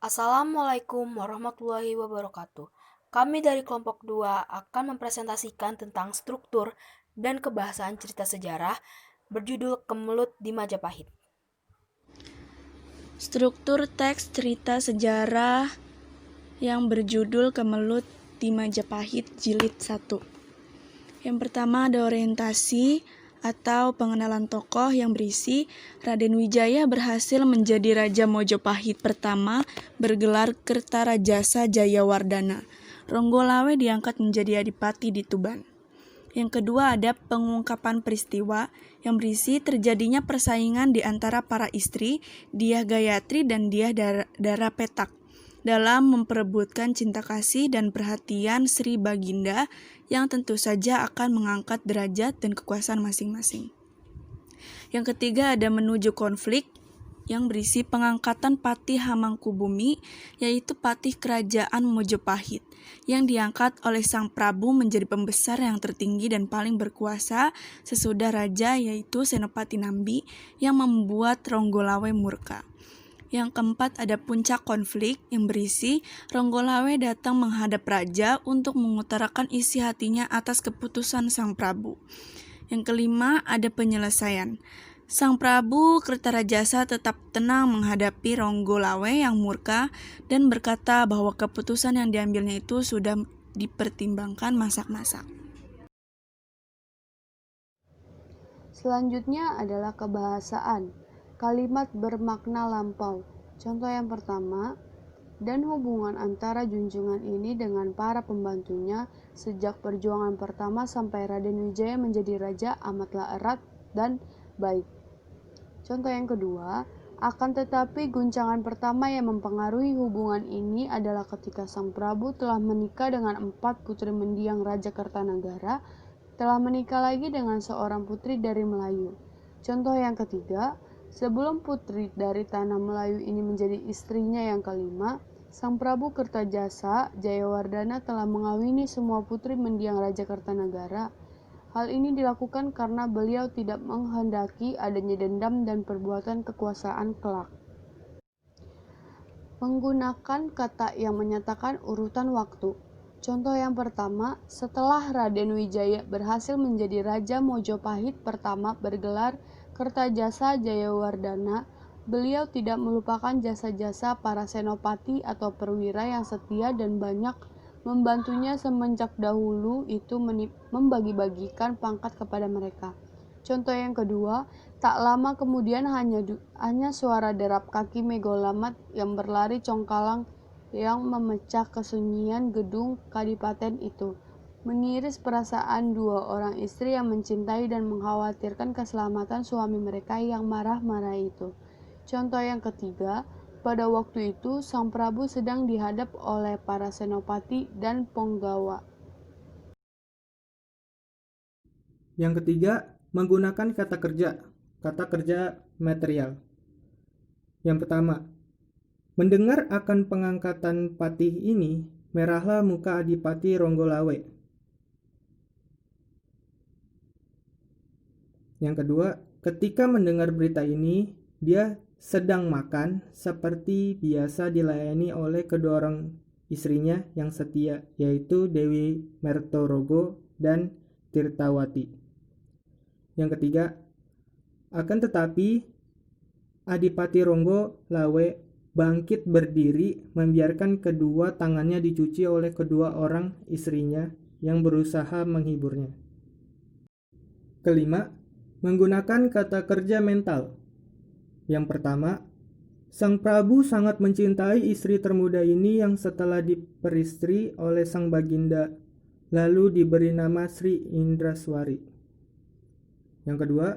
Assalamualaikum warahmatullahi wabarakatuh. Kami dari kelompok 2 akan mempresentasikan tentang struktur dan kebahasaan cerita sejarah berjudul Kemelut di Majapahit. Struktur teks cerita sejarah yang berjudul Kemelut di Majapahit Jilid 1. Yang pertama ada orientasi atau pengenalan tokoh yang berisi Raden Wijaya berhasil menjadi Raja Mojopahit pertama bergelar Kertarajasa Jayawardana. Ronggolawe diangkat menjadi Adipati di Tuban. Yang kedua ada pengungkapan peristiwa yang berisi terjadinya persaingan di antara para istri Dyah Gayatri dan Dyah Dara Petak dalam memperebutkan cinta kasih dan perhatian Sri Baginda yang tentu saja akan mengangkat derajat dan kekuasaan masing-masing. Yang ketiga ada menuju konflik yang berisi pengangkatan Patih Hamangkubumi, yaitu Patih Kerajaan Mojopahit, yang diangkat oleh Sang Prabu menjadi pembesar yang tertinggi dan paling berkuasa sesudah raja, yaitu Senopati Nambi, yang membuat Ronggolawe murka. Yang keempat ada puncak konflik yang berisi Ronggolawe datang menghadap raja untuk mengutarakan isi hatinya atas keputusan Sang Prabu. Yang kelima ada penyelesaian. Sang Prabu Kertarajasa tetap tenang menghadapi Ronggolawe yang murka dan berkata bahwa keputusan yang diambilnya itu sudah dipertimbangkan masak-masak. Selanjutnya adalah kebahasaan. Kalimat bermakna lampau. Contoh yang pertama, dan hubungan antara junjungan ini dengan para pembantunya sejak perjuangan pertama sampai Raden Wijaya menjadi raja amatlah erat dan baik. Contoh yang kedua, akan tetapi guncangan pertama yang mempengaruhi hubungan ini adalah ketika Sang Prabu telah menikah dengan 4 putri mendiang Raja Kertanagara, telah menikah lagi dengan seorang putri dari Melayu. Contoh yang ketiga, sebelum putri dari tanah Melayu ini menjadi istrinya yang kelima, Sang Prabu Kertajasa Jayawardana telah mengawini semua putri mendiang Raja Kertanagara. Hal ini dilakukan karena beliau tidak menghendaki adanya dendam dan perbuatan kekuasaan kelak. Menggunakan kata yang menyatakan urutan waktu. Contoh yang pertama, setelah Raden Wijaya berhasil menjadi Raja Mojopahit pertama bergelar Kertajasa Jayawardana, beliau tidak melupakan jasa-jasa para senopati atau perwira yang setia dan banyak membantunya semenjak dahulu itu membagi-bagikan pangkat kepada mereka. Contoh yang kedua, tak lama kemudian hanya suara derap kaki Megolamat yang berlari congkalang yang memecah kesunyian gedung kadipaten itu, mengiris perasaan dua orang istri yang mencintai dan mengkhawatirkan keselamatan suami mereka yang marah-marah itu. Contoh yang ketiga, pada waktu itu Sang Prabu sedang dihadap oleh para senopati dan penggawa. Yang ketiga, menggunakan kata kerja material. Yang pertama, mendengar akan pengangkatan Patih ini, merahlah muka Adipati Ronggolawe. Yang kedua, ketika mendengar berita ini, dia sedang makan seperti biasa dilayani oleh kedua orang istrinya yang setia, yaitu Dewi Mertorogo dan Tirtawati. Yang ketiga, akan tetapi Adipati Ronggolawe bangkit berdiri membiarkan kedua tangannya dicuci oleh kedua orang istrinya yang berusaha menghiburnya. Kelima, menggunakan kata kerja mental. Yang pertama, Sang Prabu sangat mencintai istri termuda ini yang setelah diperistri oleh Sang Baginda lalu diberi nama Sri Indraswari. Yang kedua,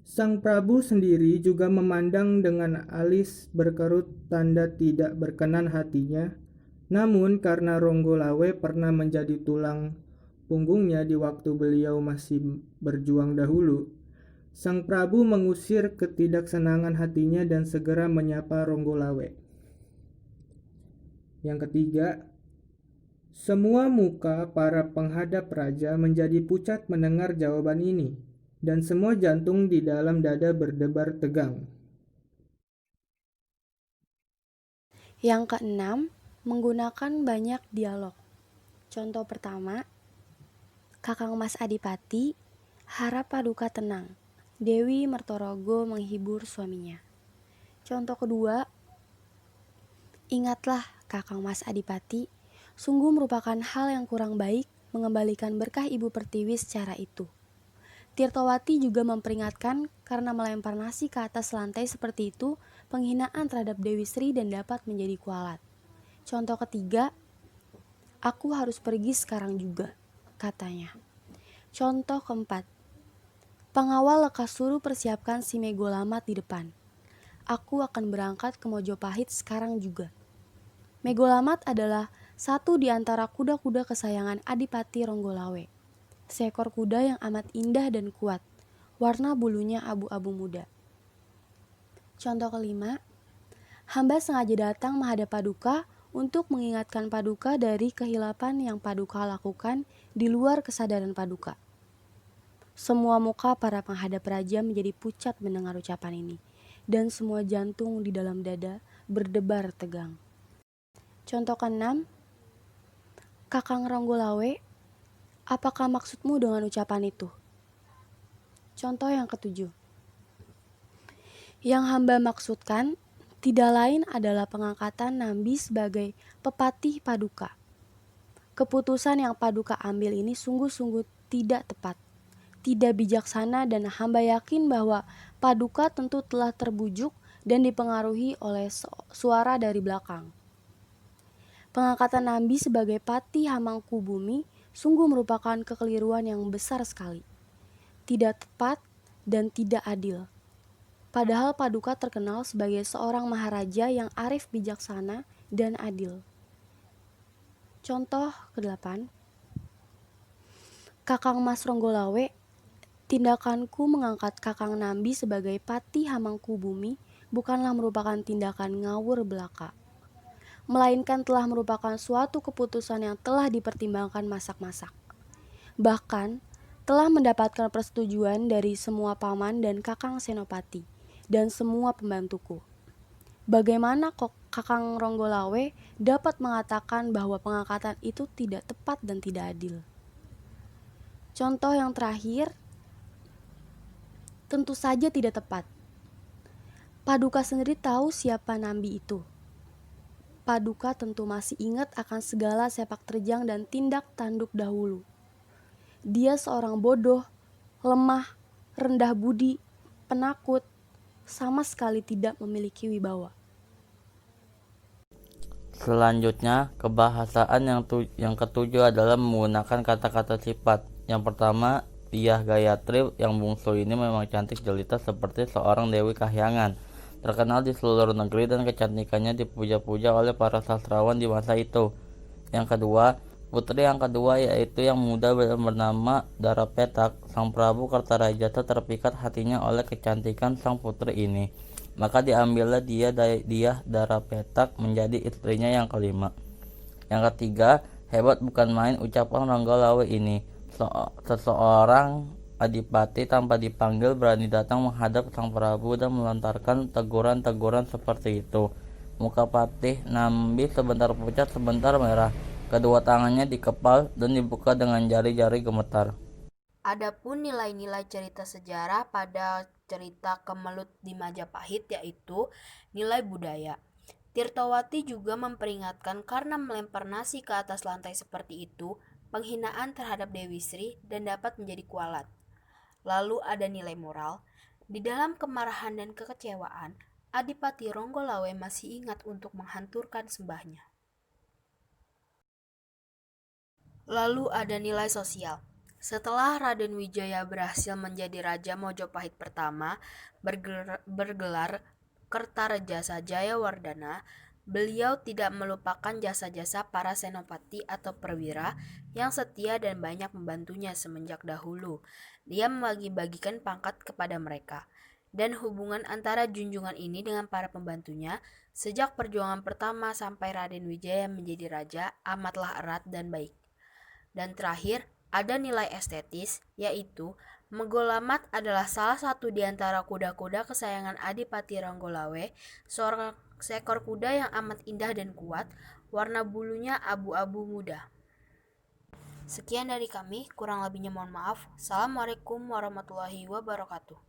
Sang Prabu sendiri juga memandang dengan alis berkerut tanda tidak berkenan hatinya. Namun karena Ronggolawe pernah menjadi tulang punggungnya di waktu beliau masih berjuang dahulu, Sang Prabu mengusir ketidaksenangan hatinya dan segera menyapa Ronggolawe. Yang ketiga, semua muka para penghadap raja menjadi pucat mendengar jawaban ini, dan semua jantung di dalam dada berdebar tegang. Yang keenam, menggunakan banyak dialog. Contoh pertama, Kakang Mas Adipati harap Paduka tenang. Dewi Mertorogo menghibur suaminya. Contoh kedua, ingatlah Kakang Mas Adipati, sungguh merupakan hal yang kurang baik mengembalikan berkah Ibu Pertiwi secara itu. Tirtowati juga memperingatkan karena melempar nasi ke atas lantai seperti itu penghinaan terhadap Dewi Sri dan dapat menjadi kualat. Contoh ketiga, aku harus pergi sekarang juga, katanya. Contoh keempat, pengawal lekas suruh persiapkan si Megolamat di depan. Aku akan berangkat ke Mojopahit sekarang juga. Megolamat adalah satu di antara kuda-kuda kesayangan Adipati Ronggolawe. Seekor kuda yang amat indah dan kuat. Warna bulunya abu-abu muda. Contoh kelima, hamba sengaja datang menghadap Paduka untuk mengingatkan Paduka dari kehilapan yang Paduka lakukan di luar kesadaran Paduka. Semua muka para penghadap raja menjadi pucat mendengar ucapan ini, dan semua jantung di dalam dada berdebar tegang. Contoh keenam, Kakang Ronggolawe, apakah maksudmu dengan ucapan itu? Contoh yang ketujuh, yang hamba maksudkan tidak lain adalah pengangkatan Nambi sebagai pepatih Paduka. Keputusan yang Paduka ambil ini sungguh-sungguh tidak tepat, tidak bijaksana, dan hamba yakin bahwa Paduka tentu telah terbujuk dan dipengaruhi oleh suara dari belakang. Pengangkatan Nambi sebagai Patih Hamangkubumi sungguh merupakan kekeliruan yang besar sekali, tidak tepat dan tidak adil. Padahal Paduka terkenal sebagai seorang maharaja yang arif bijaksana dan adil. Contoh ke-8, Kakang Mas Ronggolawe, tindakanku mengangkat Kakang Nambi sebagai Patih Hamangkubumi bukanlah merupakan tindakan ngawur belaka, melainkan telah merupakan suatu keputusan yang telah dipertimbangkan masak-masak. Bahkan telah mendapatkan persetujuan dari semua paman dan Kakang Senopati dan semua pembantuku. Bagaimana kok Kakang Ronggolawe dapat mengatakan bahwa pengangkatan itu tidak tepat dan tidak adil? Contoh yang terakhir, tentu saja tidak tepat. Paduka sendiri tahu siapa Nambi itu. Paduka tentu masih ingat akan segala sepak terjang dan tindak tanduk dahulu. Dia seorang bodoh, lemah, rendah budi, penakut, sama sekali tidak memiliki wibawa. Selanjutnya, kebahasaan yang ketujuh adalah menggunakan kata-kata sifat. Yang pertama, Diah Gayatri yang bungsu ini memang cantik jelita seperti seorang Dewi Kahyangan, terkenal di seluruh negeri dan kecantikannya dipuja-puja oleh para sastrawan di masa itu. Yang kedua, putri yang kedua yaitu yang muda bernama Darapetak. Sang Prabu Kertarajasa terpikat hatinya oleh kecantikan sang putri ini. Maka diambillah Diah Darapetak menjadi istrinya yang kelima. Yang ketiga, hebat bukan main ucapan Ronggolawe ini. Seseorang adipati tanpa dipanggil berani datang menghadap sang Prabu dan melontarkan teguran-teguran seperti itu. Muka Patih Nambi sebentar pucat, sebentar merah. Kedua tangannya dikepal dan dibuka dengan jari-jari gemetar. Adapun nilai-nilai cerita sejarah pada cerita Kemelut di Majapahit yaitu nilai budaya. Tirtowati juga memperingatkan karena melempar nasi ke atas lantai seperti itu, penghinaan terhadap Dewi Sri dan dapat menjadi kualat. Lalu ada nilai moral. Di dalam kemarahan dan kekecewaan, Adipati Ronggolawe masih ingat untuk menghancurkan sembahnya. Lalu ada nilai sosial. Setelah Raden Wijaya berhasil menjadi Raja Mojopahit pertama, bergelar Kertarejasa Jayawardana, beliau tidak melupakan jasa-jasa para senopati atau perwira yang setia dan banyak membantunya semenjak dahulu. Dia membagi-bagikan pangkat kepada mereka. Dan hubungan antara junjungan ini dengan para pembantunya sejak perjuangan pertama sampai Raden Wijaya menjadi raja amatlah erat dan baik. Dan terakhir, ada nilai estetis, yaitu Megolamat adalah salah satu di antara kuda-kuda kesayangan Adipati Ronggolawe, seekor kuda yang amat indah dan kuat, warna bulunya abu-abu muda. Sekian dari kami, kurang lebihnya mohon maaf. Assalamualaikum warahmatullahi wabarakatuh.